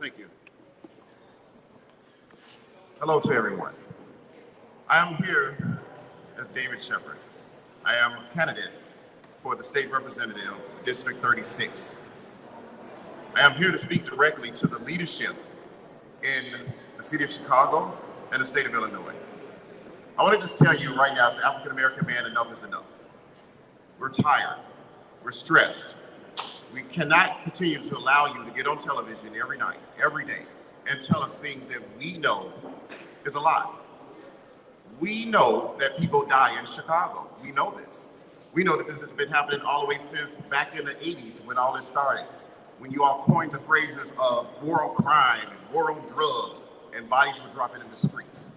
Thank you. Hello to everyone. I am here as David Sheppard. I am a candidate for the state representative, District 36. I am here to speak directly to the leadership in the city of Chicago and the state of Illinois. I want to just tell you right now, as an African-American man, enough is enough. We're tired. We're stressed. We cannot continue to allow you to get on television every night, every day, and tell us things that we know is a lie. We know that people die in Chicago. We know this. We know that this has been happening all the way since back in the 80s when all this started, when you all coined the phrases of war on crime and war on drugs, and bodies were dropping in the streets.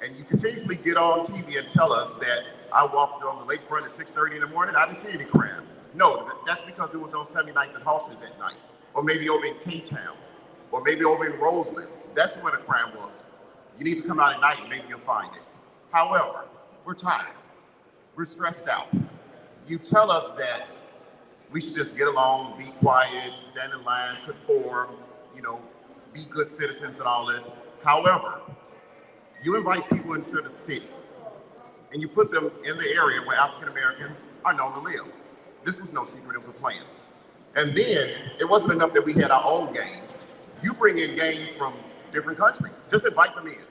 And you continuously get on TV and tell us that I walked on the lakefront at 6:30 in the morning, I didn't see any crime. No, that's because it was on 79th and Halsted that night, or maybe over in K-Town, or maybe over in Roseland. That's where the crime was. You need to come out at night and maybe you'll find it. However, we're tired. We're stressed out. You tell us that we should just get along, be quiet, stand in line, conform, be good citizens and all this. However, you invite people into the city and you put them in the area where African Americans are known to live. This was no secret, it was a plan. And then it wasn't enough that we had our own gangs. You bring in gangs from different countries, just invite them in.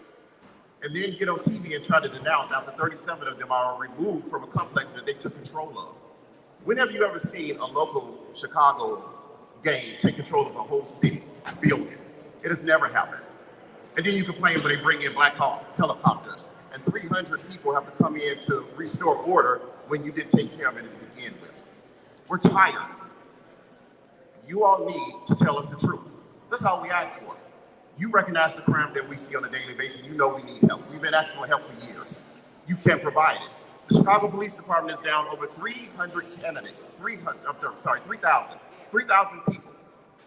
And then get on TV and try to denounce after 37 of them are removed from a complex that they took control of. When have you ever seen a local Chicago gang take control of a whole city building? It has never happened. And then you complain when they bring in black helicopters and 300 people have to come in to restore order when you didn't take care of it to begin with. We're tired. You all need to tell us the truth. That's all we ask for. You recognize the crime that we see on a daily basis. You know we need help. We've been asking for help for years. You can't provide it. The Chicago Police Department is down over 300 candidates, 3,000 people.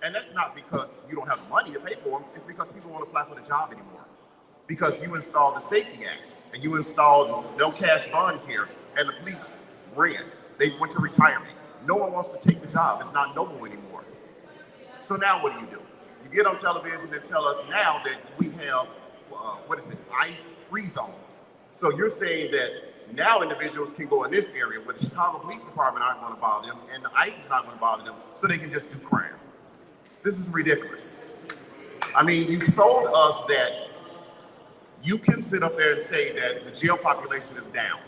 And that's not because you don't have the money to pay for them. It's because people won't apply for the job anymore. Because you installed the Safety Act and you installed no cash bond here and the police ran. They went to retirement. No one wants to take the job. It's not noble anymore. So now what do? You get on television and tell us now that we have, ICE free zones. So you're saying that now individuals can go in this area where the Chicago Police Department aren't going to bother them and the ICE is not going to bother them, so they can just do crime. This is ridiculous. I mean, you sold us that you can sit up there and say that the jail population is down.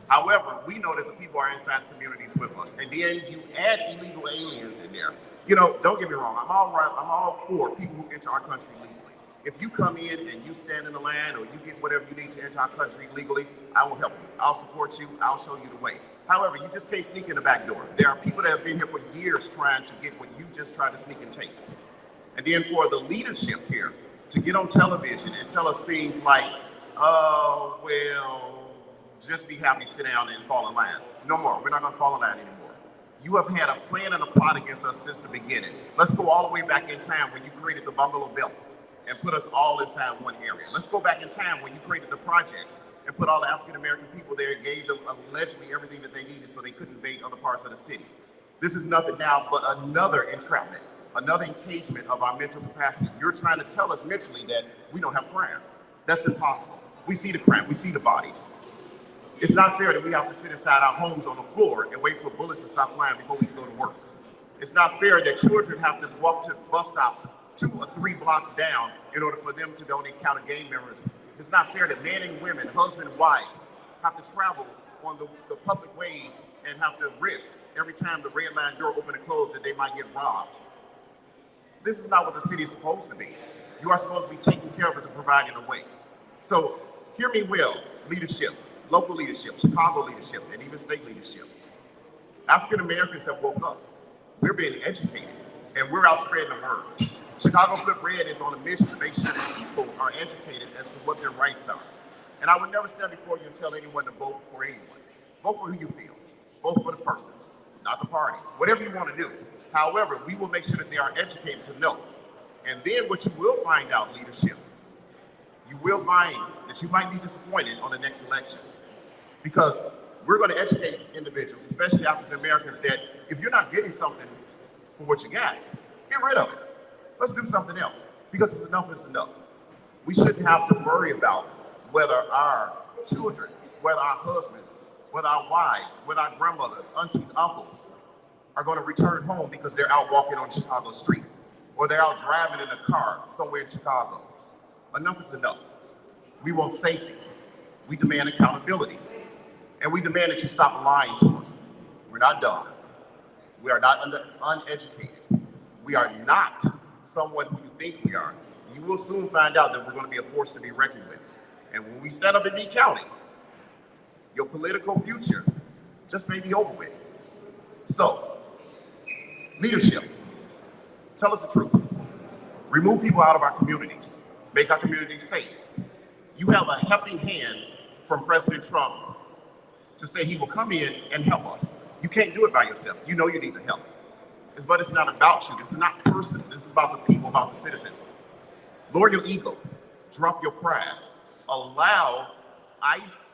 However, we know that the people are inside the communities with us. And then you add illegal aliens in there. Don't get me wrong, I'm all for people who enter our country legally. If you come in and you stand in the line or you get whatever you need to enter our country legally, I will help you. I'll support you. I'll show you the way. However, you just can't sneak in the back door. There are people that have been here for years trying to get what you just tried to sneak and take. And then for the leadership here to get on television and tell us things like, just be happy, sit down and fall in line. No more. We're not going to fall in line anymore. You have had a plan and a plot against us since the beginning. Let's go all the way back in time when you created the Bungalow Belt and put us all inside one area. Let's go back in time when you created the projects and put all the African-American people there and gave them allegedly everything that they needed so they couldn't invade other parts of the city. This is nothing now but another entrapment, another engagement of our mental capacity. You're trying to tell us mentally that we don't have crime. That's impossible. We see the crime, we see the bodies. It's not fair that we have to sit inside our homes on the floor and wait for bullets to stop flying before we can go to work. It's not fair that children have to walk to bus stops 2 or 3 blocks down in order for them to don't encounter gang members. It's not fair that men and women, husband and wives, have to travel on the public ways and have to risk every time the red line door open and close that they might get robbed. This is not what the city is supposed to be. You are supposed to be taking care of us and providing a way. So hear me well, leadership. Local leadership, Chicago leadership, and even state leadership. African Americans have woke up. We're being educated, and we're out spreading the word. Chicago Flip Red is on a mission to make sure that people are educated as to what their rights are. And I would never stand before you and tell anyone to vote for anyone. Vote for who you feel. Vote for the person, not the party. Whatever you want to do. However, we will make sure that they are educated to know. And then what you will find out, leadership, you will find that you might be disappointed on the next election. Because we're going to educate individuals, especially African Americans, that if you're not getting something for what you got, get rid of it. Let's do something else, because it's enough is enough. We shouldn't have to worry about whether our children, whether our husbands, whether our wives, whether our grandmothers, aunties, uncles are going to return home because they're out walking on Chicago street, or they're out driving in a car somewhere in Chicago. Enough is enough. We want safety. We demand accountability. And we demand that you stop lying to us. We're not dumb. We are not uneducated. We are not someone who you think we are. You will soon find out that we're going to be a force to be reckoned with. And when we stand up and be counted, your political future just may be over with. So, leadership, tell us the truth. Remove people out of our communities. Make our communities safe. You have a helping hand from President Trump to say he will come in and help us. You can't do it by yourself. You know you need the help. But it's not about you. This is not personal. This is about the people, about the citizens. Lower your ego. Drop your pride. Allow ICE,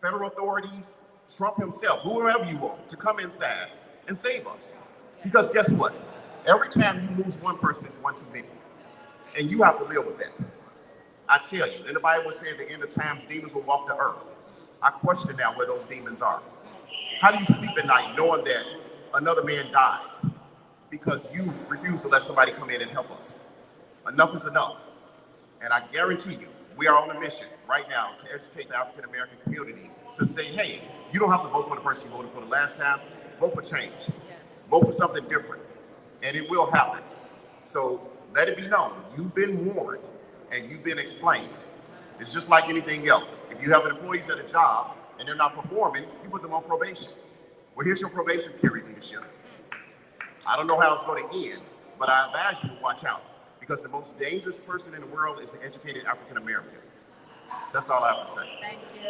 federal authorities, Trump himself, whoever you want, to come inside and save us. Because guess what? Every time you lose one person, it's one too many. And you have to live with that. I tell you, in the Bible says at the end of times, demons will walk the earth. I question now where those demons are. How do you sleep at night knowing that another man died because you refuse to let somebody come in and help us? Enough is enough. And I guarantee you, we are on a mission right now to educate the African American community to say, hey, you don't have to vote for the person you voted for the last time. Vote for change. Yes. Vote for something different. And it will happen. So let it be known, you've been warned and you've been explained. It's just like anything else. If you have employees at a job and they're not performing, you put them on probation. Well, here's your probation period, leadership. I don't know how it's going to end, but I advise you to watch out, because the most dangerous person in the world is the educated African American. That's all I have to say. Thank you.